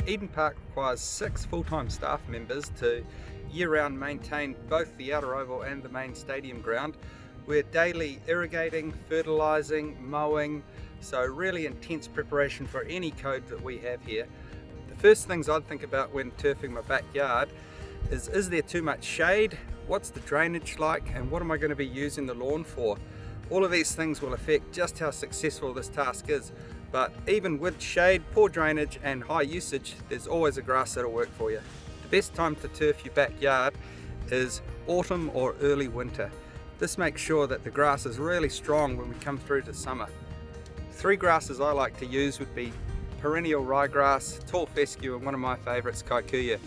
Eden Park requires 6 full-time staff members to year-round maintain both the outer oval and the main stadium ground. We're daily irrigating, fertilising, mowing, so really intense preparation for any code that we have here. The first things I'd think about when turfing my backyard is there too much shade? What's the drainage like? And what am I going to be using the lawn for? All of these things will affect just how successful this task is. But even with shade, poor drainage and high usage, there's always a grass that'll work for you. The best time to turf your backyard is autumn or early winter. This makes sure that the grass is really strong when we come through to summer. 3 grasses I like to use would be perennial ryegrass, tall fescue, and one of my favourites, kikuyu.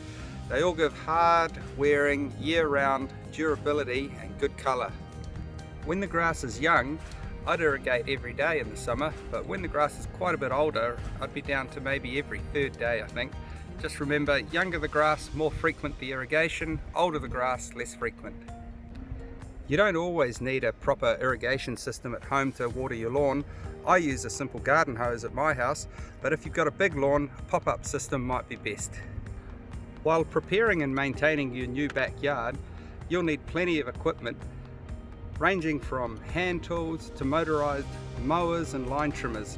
They all give hard wearing, year-round durability and good colour. When the grass is young, I'd irrigate every day in the summer, but when the grass is quite a bit older, I'd be down to maybe every 3rd day, I think. Just remember, younger the grass, more frequent the irrigation, older the grass, less frequent. You don't always need a proper irrigation system at home to water your lawn. I use a simple garden hose at my house, but if you've got a big lawn, a pop-up system might be best. While preparing and maintaining your new backyard, you'll need plenty of equipment, ranging from hand tools to motorised mowers and line trimmers.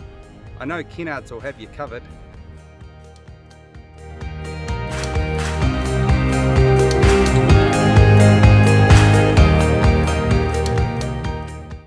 I know Kennards will have you covered.